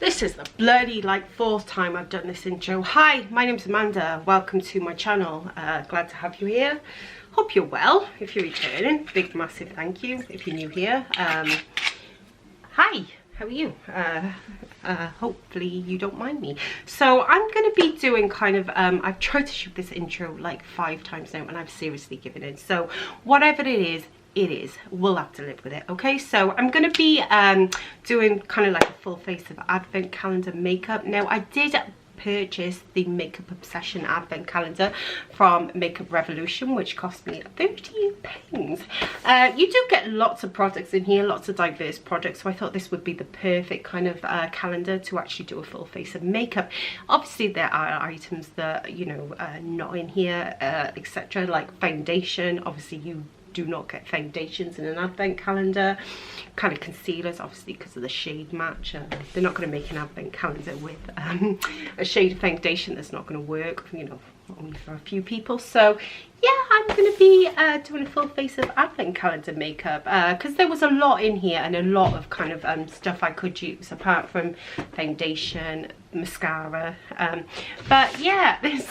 This is the bloody like fourth time I've done this intro. Hi, my name's Amanda. Welcome to my channel. Glad to have you here. Hope you're well. If you're returning, big massive thank you. If you're new here, hi, how are you? Hopefully you don't mind me. So I'm going to be doing kind of, I've tried to shoot this intro like 5 times now and I've seriously given in. So whatever it is, we'll have to live with it. Okay, so I'm going to be doing kind of like a full face of advent calendar makeup. Now I did purchase the Makeup Obsession advent calendar from Makeup Revolution, which cost me £13. You do get lots of products in here, lots of diverse products, so I thought this would be the perfect kind of calendar to actually do a full face of makeup. Obviously there are items that, you know, not in here, etc., like foundation. Obviously you do not get foundations in an advent calendar. Kind of concealers, obviously, because of the shade match. They're not going to make an advent calendar with a shade of foundation that's not going to work, you know, only for a few people. So yeah, I'm going to be doing a full face of advent calendar makeup because there was a lot in here and a lot of kind of stuff I could use apart from foundation, mascara, but yeah, this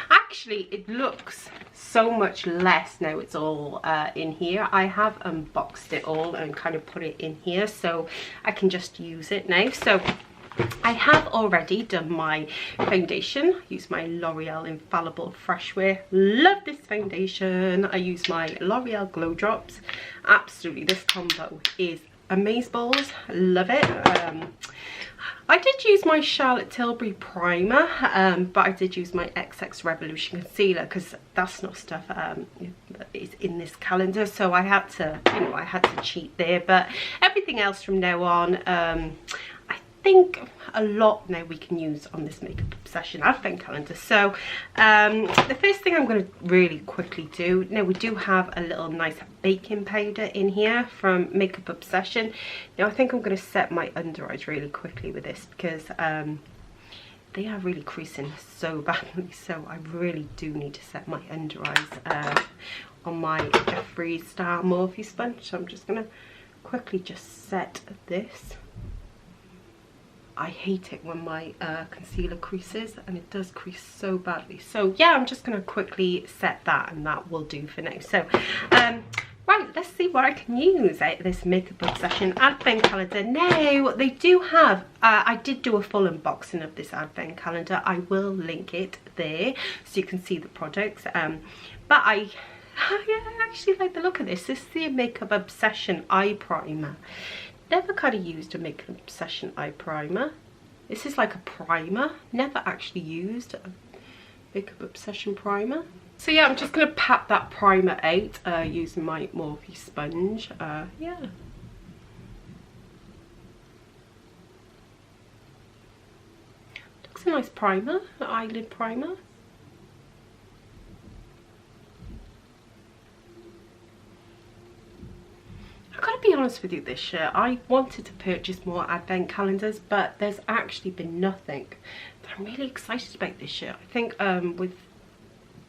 actually it looks so much less now it's all in here. I have unboxed it all and kind of put it in here so I can just use it now. So I have already done my foundation. Use my L'Oreal Infallible Fresh Wear. Love this foundation. I use my L'Oreal Glow Drops. Absolutely, this combo is amazeballs. Love it. I did use my Charlotte Tilbury primer, but I did use my XX Revolution concealer because that's not stuff that is in this calendar. So I had to, you know, I had to cheat there. But everything else from now on, I think a lot now we can use on this Makeup Obsession advent calendar. So the first thing I'm going to really quickly do, now we do have a little nice baking powder in here from Makeup Obsession. Now I think I'm going to set my under eyes really quickly with this because they are really creasing so badly, so I really do need to set my under eyes on my Jeffree Star Morphe sponge. So I'm just going to quickly just set this. I hate it when my concealer creases, and it does crease so badly. So yeah, I'm just going to quickly set that and that will do for now. So right, let's see what I can use out of this Makeup Obsession advent calendar. Now they do have, I did do a full unboxing of this advent calendar. I will link it there so you can see the products. But I actually like the look of this. This is the Makeup Obsession eye primer. Never kind of used a Makeup Obsession eye primer. This is like a primer. Never actually used a Makeup Obsession primer. So yeah, I'm just going to pat that primer out using my Morphe sponge. Yeah. Looks a nice primer, an eyelid primer. I've got to be honest with you, this year I wanted to purchase more advent calendars, but there's actually been nothing that I'm really excited about this year. I think with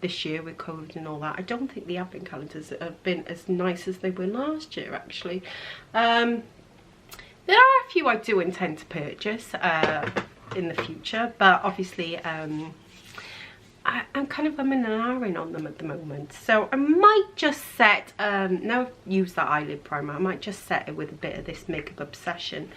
this year with COVID and all that, I don't think the advent calendars have been as nice as they were last year actually. There are a few I do intend to purchase in the future, but obviously I'm kind of umming and ahhing on them at the moment. So I might just set, now I've used that eyelid primer, I might just set it with a bit of this Makeup Obsession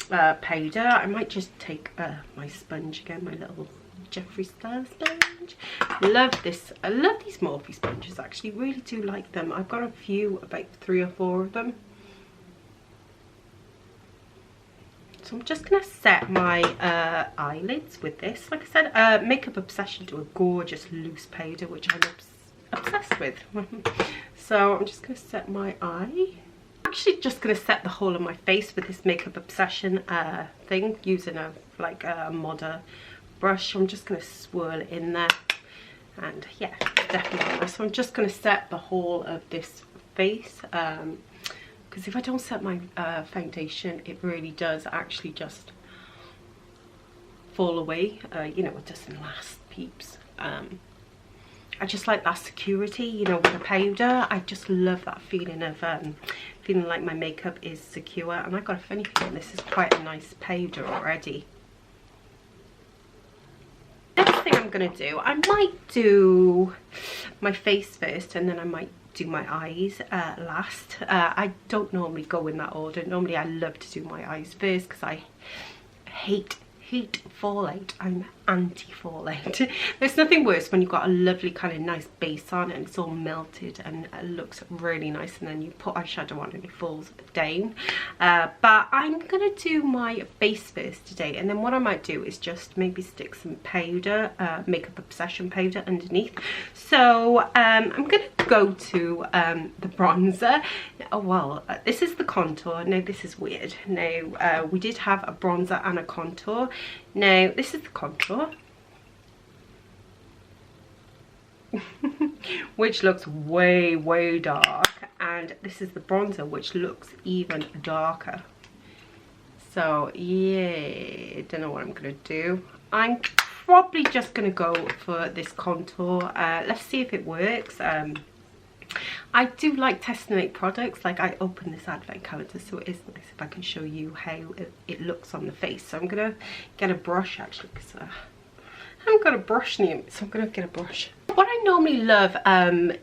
powder. I might just take my sponge again, my little Jeffree Star sponge. Love this. I love these Morphe sponges actually, really do like them. I've got a few, about 3 or 4 of them. So I'm just going to set my eyelids with this. Like I said, Makeup Obsession do a gorgeous loose powder, which I'm obsessed with. So I'm just going to set my eye. I'm actually just going to set the whole of my face with this Makeup Obsession thing, using a like a modder brush. I'm just going to swirl it in there. And yeah, definitely. So I'm just going to set the whole of this face. Because if I don't set my foundation, it really does actually just fall away. You know, it doesn't last, peeps. I just like that security, you know, with the powder. I just love that feeling of feeling like my makeup is secure, and I got a funny feeling this is quite a nice powder already. Next thing I'm going to do, I might do my face first and then I might do my eyes last. I don't normally go in that order. Normally I love to do my eyes first because I hate fallout. I'm anti fallout. There's nothing worse when you've got a lovely kind of nice base on and it's all melted and it looks really nice, and then you put eyeshadow on and it falls down. But I'm gonna do my base first today, and then what I might do is just maybe stick some powder, Makeup Obsession powder underneath. So I'm gonna go to the bronzer. Oh well, this is the contour. Now this is weird. Now we did have a bronzer and a contour. Now this is the contour, which looks way dark, and this is the bronzer, which looks even darker. So yeah, don't know what I'm gonna do. I'm probably just gonna go for this contour. Let's see if it works. I do like testing out products. Like, I open this advent calendar, so it is nice if I can show you how it looks on the face. So I'm gonna get a brush actually, because I haven't got a brush near me, so I'm gonna get a brush. What I normally love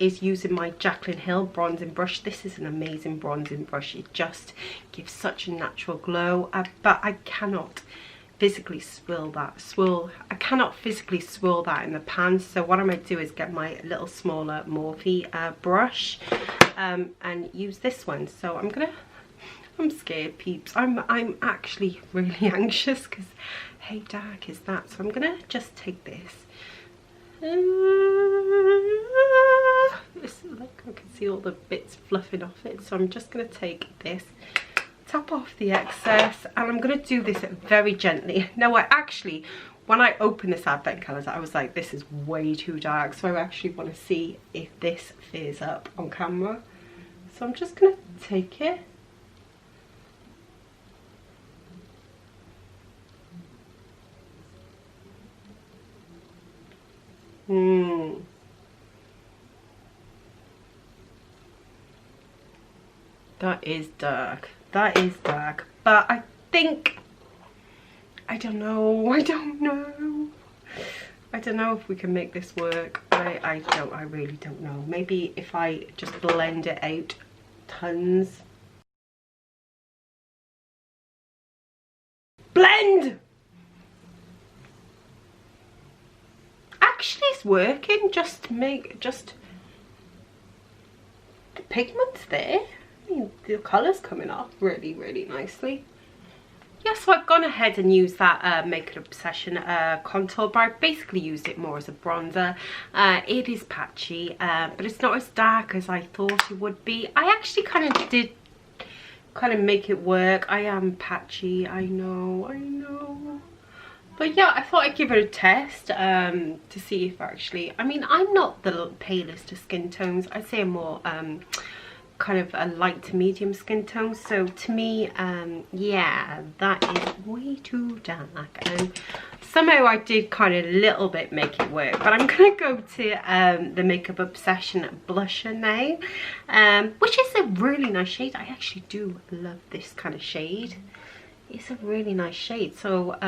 is using my Jaclyn Hill bronzing brush. This is an amazing bronzing brush. It just gives such a natural glow, but I cannot physically swirl that. I cannot physically swirl that in the pan. So what I might do is get my little smaller Morphe brush and use this one. So I'm scared, peeps. I'm actually really anxious because how dark is that? So I'm gonna just take this. This is like, I can see all the bits fluffing off it. So I'm just gonna take this, tap off the excess, and I'm going to do this very gently. Now when I opened this advent calendar, I was like, this is way too dark, so I actually want to see if this fizz up on camera. So I'm just going to take it. That is dark. That is dark, but I think, I don't know if we can make this work. I really don't know. Maybe if I just blend it out tons. Blend! Actually, it's working. Just the pigment's there. I mean, the colour's coming off really nicely. Yeah, so I've gone ahead and used that Makeup Obsession contour, but I basically used it more as a bronzer. It is patchy, but it's not as dark as I thought it would be. I actually did make it work. I am patchy, I know. But yeah, I thought I'd give it a test to see if actually, I mean, I'm not the palest of skin tones. I'd say I'm more kind of a light to medium skin tone, so to me yeah, that is way too dark, and somehow I did kind of a little bit make it work. But I'm gonna go to the Makeup Obsession blusher now, which is a really nice shade. I actually do love this kind of shade. It's a really nice shade. So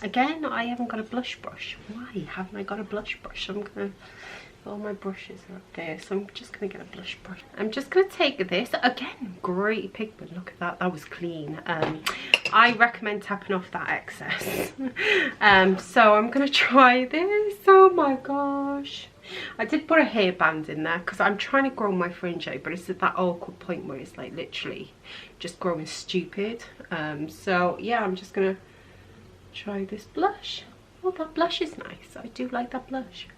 again, I haven't got a blush brush. Why haven't I got a blush brush? All my brushes are up there, so I'm just gonna get a blush brush. I'm just gonna take this again. Great pigment, look at that, that was clean. I recommend tapping off that excess. So I'm gonna try this. Oh my gosh, I did put a hairband in there because I'm trying to grow my fringe out, but it's at that awkward point where it's like literally just growing stupid. So yeah, I'm just gonna try this blush. Oh, that blush is nice. I do like that blush.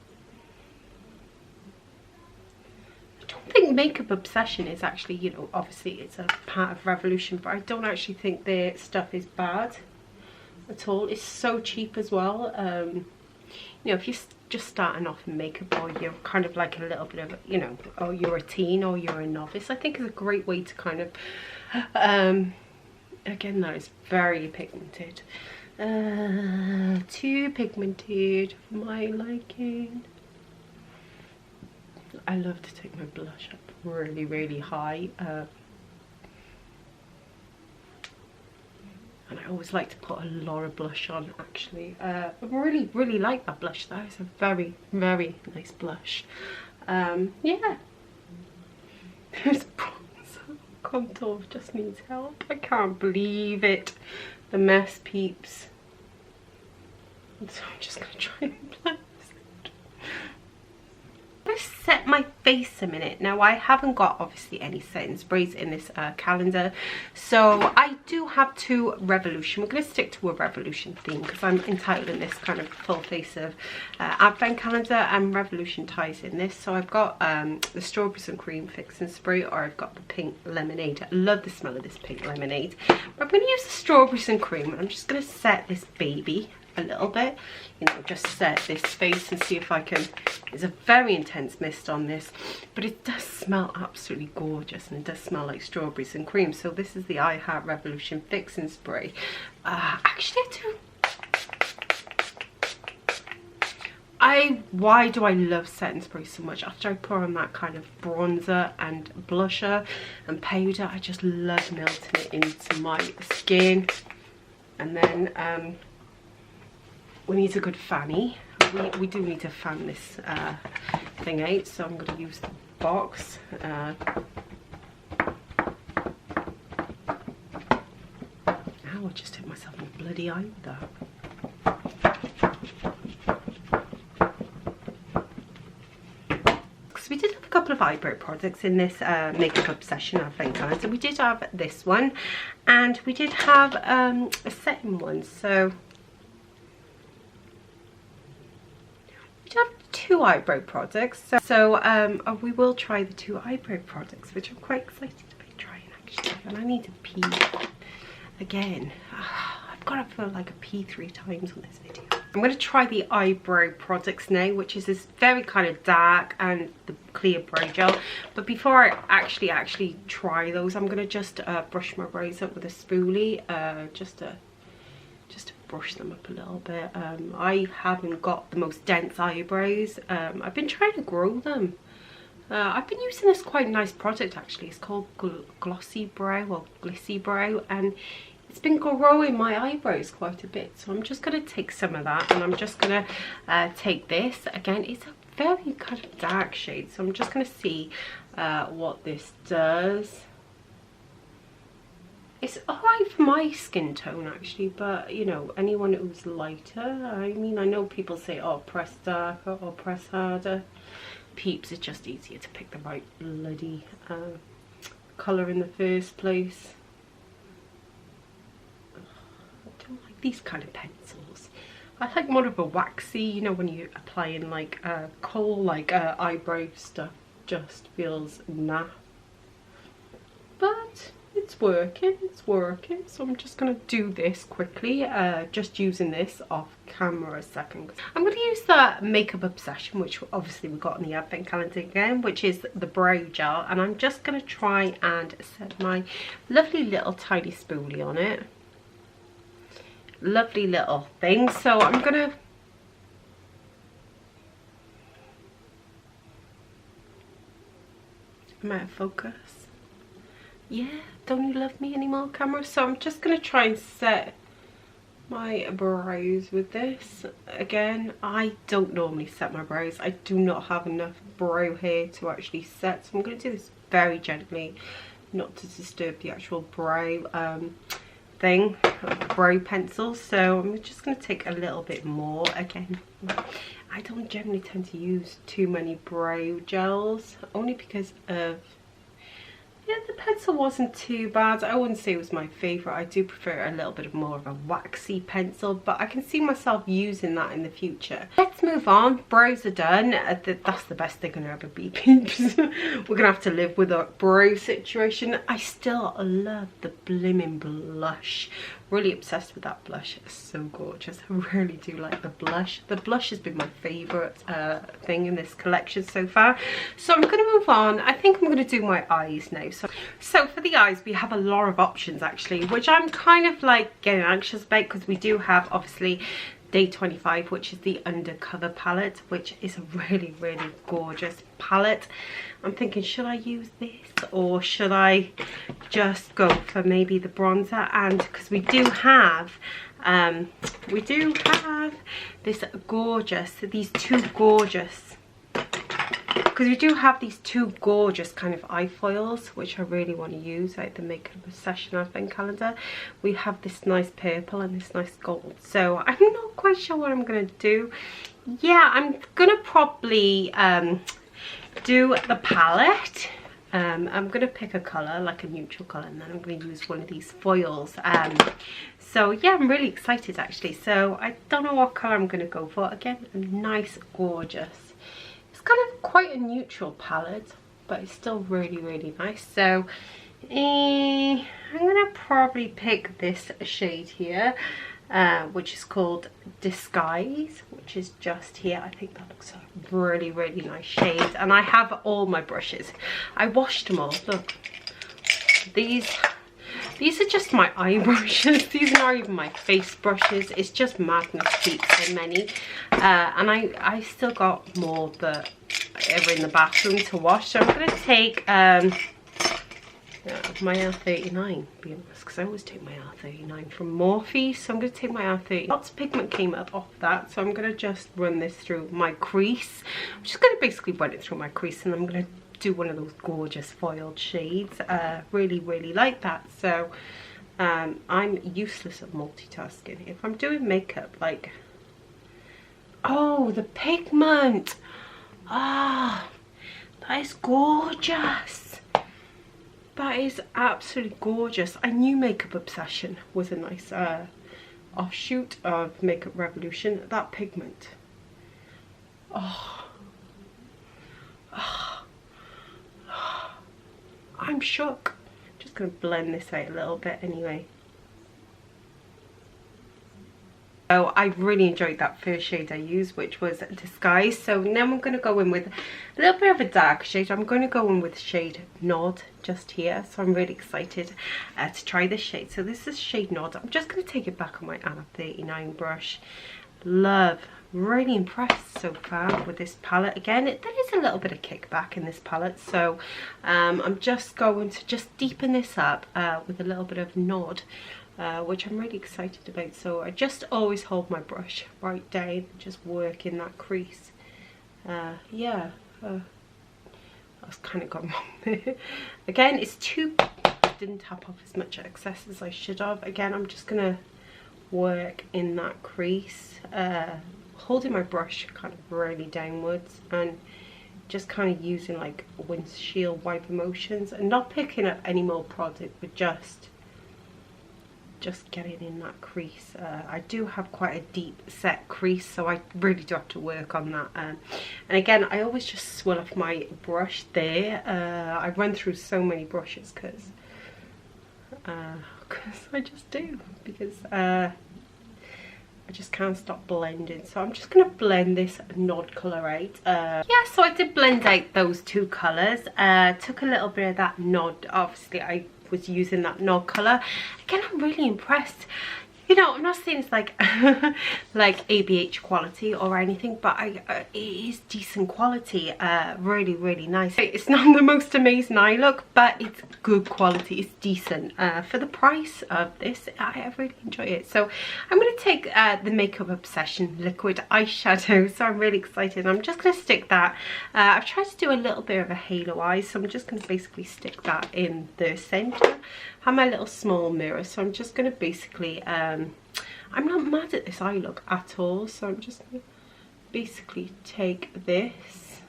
I don't think Makeup Obsession is actually, you know, obviously it's a part of Revolution, but I don't actually think their stuff is bad at all. It's so cheap as well. You know, if you're just starting off in makeup, or you're kind of like a little bit of, you know, or you're a teen or you're a novice, I think it's a great way to kind of again, that is very pigmented, too pigmented for my liking. I love to take my blush up really high. And I always like to put a lot of blush on, actually. I really like that blush though. It's a very nice blush. Yeah. This bronzer contour just needs help. I can't believe it. The mess, peeps. So I'm just going to try and blend this. Let's set my face a minute. Now I haven't got obviously any setting sprays in this calendar, so I do have two Revolution. We're going to stick to a Revolution theme because I'm entitling this kind of full face of advent calendar, and Revolution ties in this. So I've got the Strawberries and Cream fixing spray, or I've got the pink lemonade. I love the smell of this pink lemonade. But I'm going to use the Strawberries and Cream, and I'm just going to set this baby a little bit, you know, just set this face and see if I can. It's a very intense mist on this, but it does smell absolutely gorgeous, and it does smell like strawberries and cream. So this is the I Heart Revolution fixing spray. Actually why do I love setting spray so much? After I put on that kind of bronzer and blusher and powder, I just love melting it into my skin. And then we need a good fanny. We do need to fan this thing out, so I'm going to use the box. Ow, I just hit myself in the bloody eye with that. So we did have a couple of eyebrow products in this Makeup Obsession advent calendar. We did have this one, and we did have a setting one. So have two eyebrow products, so we will try the two eyebrow products, which I'm quite excited about trying actually. And I need to pee again. I've got to feel like a pee 3 times on this video. I'm going to try the eyebrow products now, which is this very kind of dark and the clear brow gel. But before I actually try those, I'm going to just brush my brows up with a spoolie, just to brush them up a little bit. I haven't got the most dense eyebrows. I've been trying to grow them. I've been using this quite nice product actually. It's called Glossy Brow or Glossy Brow, and it's been growing my eyebrows quite a bit. So I'm just going to take some of that, and I'm just going to take this. Again, it's a very kind of dark shade, so I'm just going to see what this does. It's alright for my skin tone actually, but you know, anyone who's lighter, I mean, I know people say, oh, press darker or press harder. Peeps, it's just easier to pick the right bloody colour in the first place. I don't like these kind of pencils. I like more of a waxy, you know, when you're applying like Kohl, like eyebrow stuff, just feels naff. But it's working, so I'm just going to do this quickly, just using this off camera a second. I'm going to use the Makeup Obsession, which obviously we got in the advent calendar again, which is the brow gel, and I'm just going to try and set my lovely little tiny spoolie on it. Lovely little thing. So I'm going to I'm out of focus. Yeah, don't you love me anymore, camera? So I'm just going to try and set my brows with this. Again, I don't normally set my brows. I do not have enough brow hair to actually set. So I'm going to do this very gently, not to disturb the actual brow thing, brow pencil. So I'm just going to take a little bit more. Again, I don't generally tend to use too many brow gels, only because of, yeah, the pencil wasn't too bad. I wouldn't say it was my favourite. I do prefer a little bit more of a waxy pencil, but I can see myself using that in the future. Let's move on. Brows are done. That's the best they're going to ever be, peeps. We're going to have to live with a brow situation. I still love the blimmin' blush. Really obsessed with that blush. It's so gorgeous. I really do like the blush. The blush has been my favourite thing in this collection so far. So I'm going to move on. I think I'm going to do my eyes now. So for the eyes, we have a lot of options actually, which I'm kind of like getting anxious about, because we do have obviously Day 25, which is the Undercover palette, which is a really gorgeous palette. I'm thinking, should I use this or should I just go for maybe the bronzer? And because we do have this gorgeous, these two gorgeous, because we do have these two gorgeous kind of eye foils, which I really want to use, like the Makeup Obsession Advent Calendar. We have this nice purple and this nice gold. So I'm not quite sure what I'm going to do. Yeah, I'm going to probably do the palette. I'm going to pick a colour, like a neutral colour, and then I'm going to use one of these foils. So yeah, I'm really excited actually. So I don't know what colour I'm going to go for. Again, a nice, gorgeous. It's kind of quite a neutral palette, but it's still really nice. So I'm gonna probably pick this shade here, which is called Disguise, which is just here. I think that looks a really nice shade, and I have all my brushes. I washed them all. Look, these are just my eye brushes. These are not even my face brushes. It's just madness to keep so many. And I still got more that are in the bathroom to wash. So I'm going to take my R39, be honest, because I always take my R39 from Morphe. So I'm going to take my R30. Lots of pigment came up off that. So I'm going to just run this through my crease. I'm just going to basically run it through my crease, and I'm going to do one of those gorgeous foiled shades. Really like that. So I'm useless at multitasking. If I'm doing makeup, like, oh, the pigment, ah, that is gorgeous. That is absolutely gorgeous. I knew Makeup Obsession was a nice offshoot of Makeup Revolution. That pigment, I'm shook. Just gonna blend this out a little bit anyway. So I really enjoyed that first shade I used, which was Disguise. So now I'm going to go in with a little bit of a dark shade. I'm going to go in with shade Nod just here. So I'm really excited to try this shade. So this is shade Nod. I'm just going to take it back on my R39 brush. Really impressed so far with this palette. Again, there is a little bit of kickback in this palette. So I'm just going to just deepen this up with a little bit of Nod. Which I'm really excited about. So I just always hold my brush right down, just work in that crease. Yeah, that's kind of gone wrong there. Again, it's too, didn't tap off as much excess as I should have. Again, I'm just gonna work in that crease, holding my brush kind of really downwards, and just kind of using like windshield wiper motions, and not picking up any more product, but just getting in that crease. I do have quite a deep set crease, so I really do have to work on that. And again, I always just swirl off my brush there. I run through so many brushes because I just do, because I just can't stop blending. So I'm just going to blend this Nod colour out. Yeah, so I did blend out those two colours. Took a little bit of that Nod, obviously I was using that Nod colour. Again, I'm really impressed. You know, I'm not saying it's like like ABH quality or anything, but it is decent quality. Really nice. It's not the most amazing eye look, but it's good quality. It's decent for the price of this. I really enjoy it. So I'm going to take the Makeup Obsession liquid eyeshadow. So I'm really excited. I'm just going to stick that. I've tried to do a little bit of a halo eye, so I'm just going to basically stick that in the centre. I have my little small mirror, so I'm just going to basically I'm not mad at this eye look at all, so I'm just going to basically take this.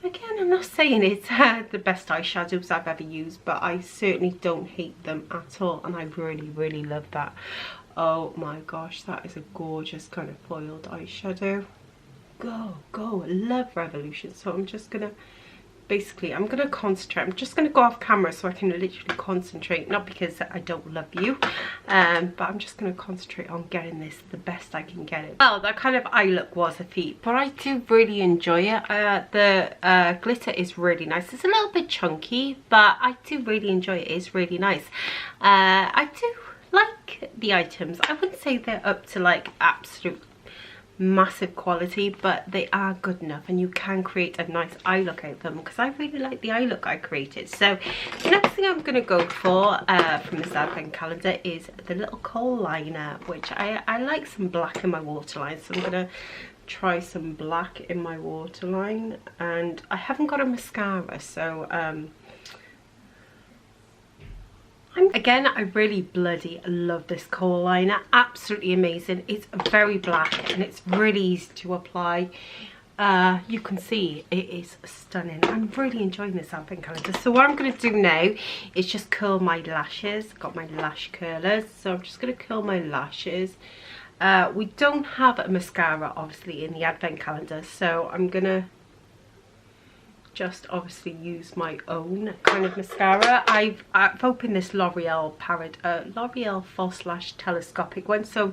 Again, I'm not saying it's the best eyeshadows I've ever used, but I certainly don't hate them at all, and I really love that. Oh my gosh, that is a gorgeous kind of foiled eyeshadow. Go, I love Revolution. So I'm just going to basically, I'm going to concentrate. I'm just going to go off camera so I can literally concentrate, not because I don't love you, but I'm just going to concentrate on getting this the best I can get it. Well, that kind of eye look was a feat, but I do really enjoy it. The glitter is really nice. It's a little bit chunky, but I do really enjoy it. It's really nice. I do like the items. I wouldn't say they're up to like absolute massive quality, but they are good enough, and you can create a nice eye look out of them, because I really like the eye look I created. So the next thing I'm going to go for from this advent calendar is the little Kohl Liner, which I like some black in my waterline, so I'm going to try some black in my waterline. And I haven't got a mascara, so again, I really bloody love this Kohl Liner. Absolutely amazing. It's very black and it's really easy to apply. You can see it is stunning. I'm really enjoying this advent calendar. So what I'm going to do now is just curl my lashes. Got my lash curlers, so I'm just going to curl my lashes. We don't have a mascara obviously in the advent calendar, so I'm going to just obviously use my own kind of mascara. I've opened this L'Oreal False Lash Telescopic one, so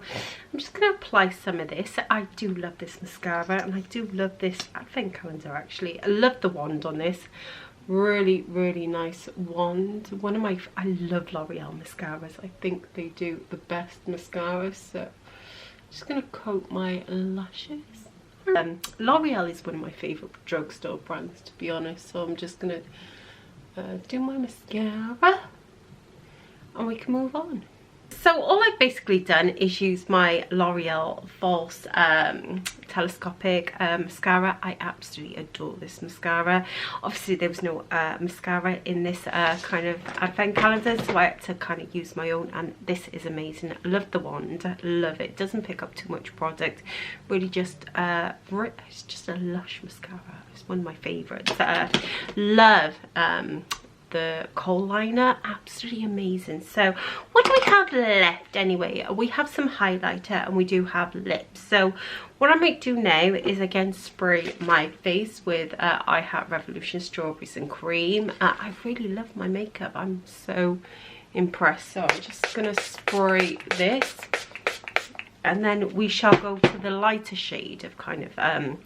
I'm just going to apply some of this. I do love this mascara, and I do love this advent calendar actually. I love the wand on this. Really, really nice wand. I love L'Oreal mascaras. I think they do the best mascaras. So I'm just going to coat my lashes. L'Oreal is one of my favourite drugstore brands, to be honest, so I'm just going to do my mascara and we can move on. So all I've basically done is use my L'Oreal False Telescopic mascara. I absolutely adore this mascara. Obviously there was no mascara in this kind of advent calendar, so I had to kind of use my own, and this is amazing. I love the wand, love it. Doesn't pick up too much product. Really just it's just a lush mascara. It's one of my favourites. Love the Kohl Liner, absolutely amazing. So what do we have left anyway? We have some highlighter and we do have lips. So what I might do now is again spray my face with I Heart Revolution Strawberries and Cream. I really love my makeup. I'm so impressed. So I'm just gonna spray this, and then we shall go to the lighter shade of kind of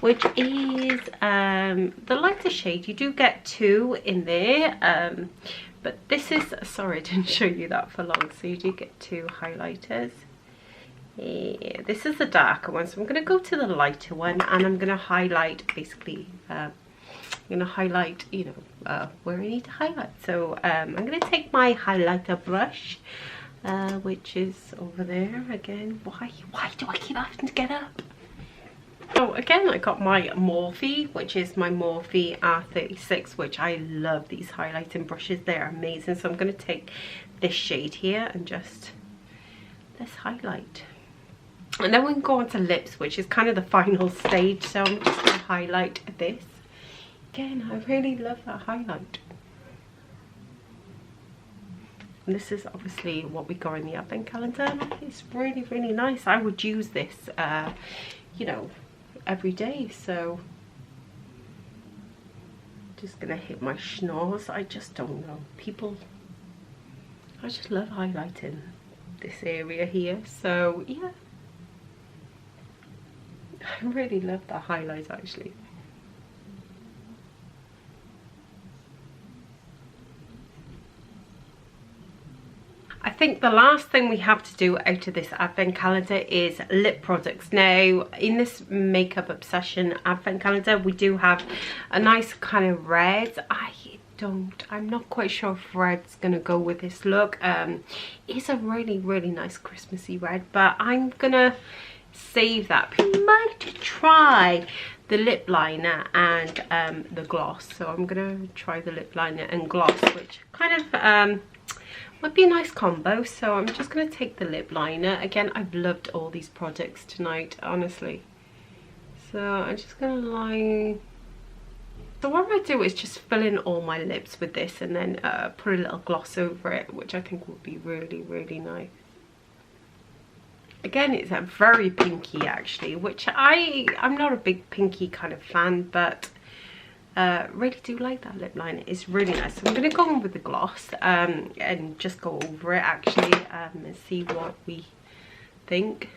which is the lighter shade. You do get two in there, but this is, sorry I didn't show you that for long, so you do get two highlighters. Yeah, this is the darker one, so I'm going to go to the lighter one, and I'm going to highlight basically I'm going to highlight, you know, where I need to highlight. So I'm going to take my highlighter brush, which is over there again. Why do I keep having to get up? So again, I got my Morphe, which is my Morphe R36, which I love these highlighting brushes. They're amazing. So I'm going to take this shade here and just this highlight. And then we can go on to lips, which is kind of the final stage. So I'm just going to highlight this. Again, I really love that highlight. And this is obviously what we got in the advent calendar, and it's really, really nice. I would use this, you know, every day. So just gonna hit my schnoz. I just don't know, people, I just love highlighting this area here. So yeah, I really love the highlights actually. I think the last thing we have to do out of this advent calendar is lip products. Now in this makeup obsession advent calendar, we do have a nice kind of red. I'm not quite sure if red's gonna go with this look. It's a really, really nice Christmassy red, but I'm gonna save that. We might try the lip liner and the gloss. So I'm gonna try the lip liner and gloss, which kind of might be a nice combo. So I'm just going to take the lip liner. Again, I've loved all these products tonight, honestly. So I'm just going to line. So what I do is just fill in all my lips with this, and then put a little gloss over it, which I think would be really, really nice. Again, it's a very pinky actually, which I'm not a big pinky kind of fan, but really do like that lip liner. It's really nice. So I'm going to go on with the gloss and just go over it actually, and see what we think.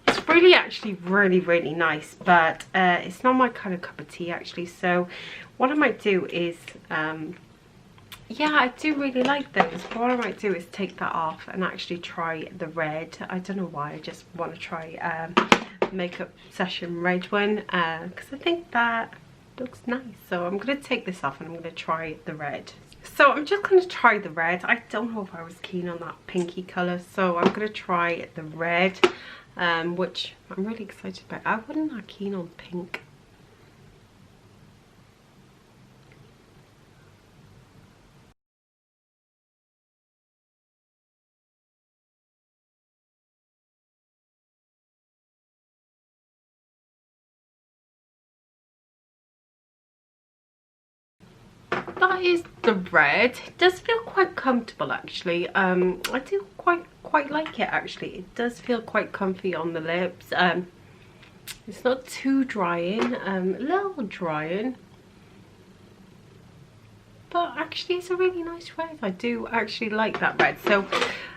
It's really actually really, really nice, but it's not my kind of cup of tea actually. So what I might do is yeah, I do really like those. What I might do is take that off and actually try the red. I don't know why, I just want to try makeup session red one because I think that looks nice. So I'm going to take this off and I'm going to try the red. So I'm just going to try the red. I don't know if I was keen on that pinky colour, so I'm going to try the red, which I'm really excited about. I wasn't that keen on pink. That is the red. It does feel quite comfortable actually. I do quite like it actually. It does feel quite comfy on the lips. It's not too drying, a little drying, but actually it's a really nice red. I do actually like that red. So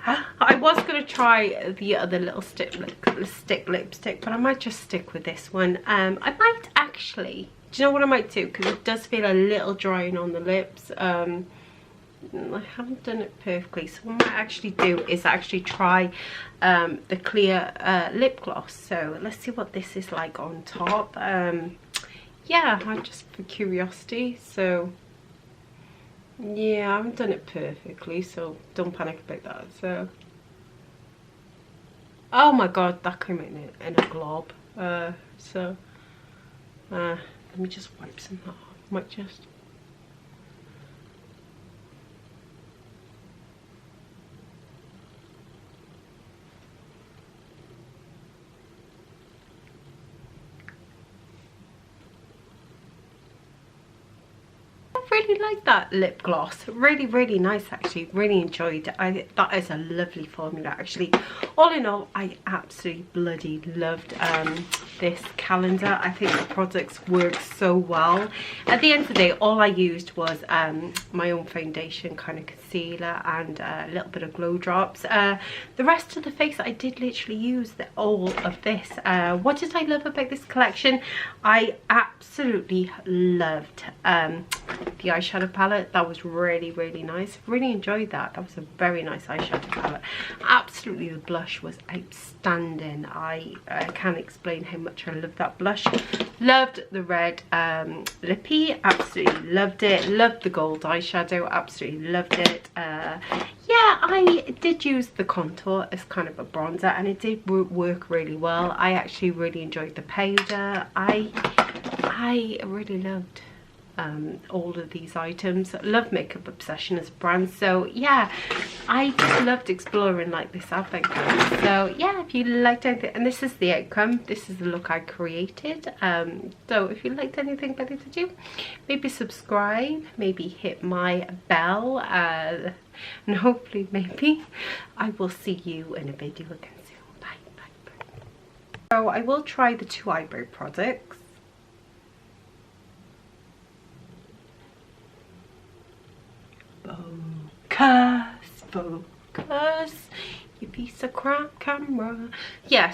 I was going to try the other little stick lipstick, but I might just stick with this one. I might actually, do you know what I might do, because it does feel a little drying on the lips. I haven't done it perfectly, so what I might actually do is actually try the clear lip gloss. So let's see what this is like on top. Yeah, just for curiosity. So yeah, I haven't done it perfectly, so don't panic about that. So oh my god, that came in a glob. So let me just wipe some of that off. Might just. Really like that lip gloss. Really nice actually. Really enjoyed it. That is a lovely formula actually. All in all, I absolutely bloody loved this calendar. I think the products work so well. At the end of the day, all I used was my own foundation, kind of concealer, and a little bit of glow drops. The rest of the face, I did literally use all of this. What did I love about this collection? I absolutely loved the eyeshadow palette. That was really nice. Really enjoyed that. That was a very nice eyeshadow palette. Absolutely, the blush was outstanding. I can't explain how much I love that blush. Loved the red lippy. Absolutely loved it. Loved the gold eyeshadow. Absolutely loved it. Yeah, I did use the contour as kind of a bronzer, and it did work really well. I actually really enjoyed the powder. I really loved all of these items. Love Makeup Obsession as a brand, so yeah, I just loved exploring like this advent calendar. So yeah, if you liked anything, and this is the outcome, this is the look I created. So if you liked anything better to do, maybe subscribe, maybe hit my bell, and hopefully maybe I will see you in a video again soon. Bye. So I will try the 2 eyebrow products. Focus, you piece of crap camera. Yes,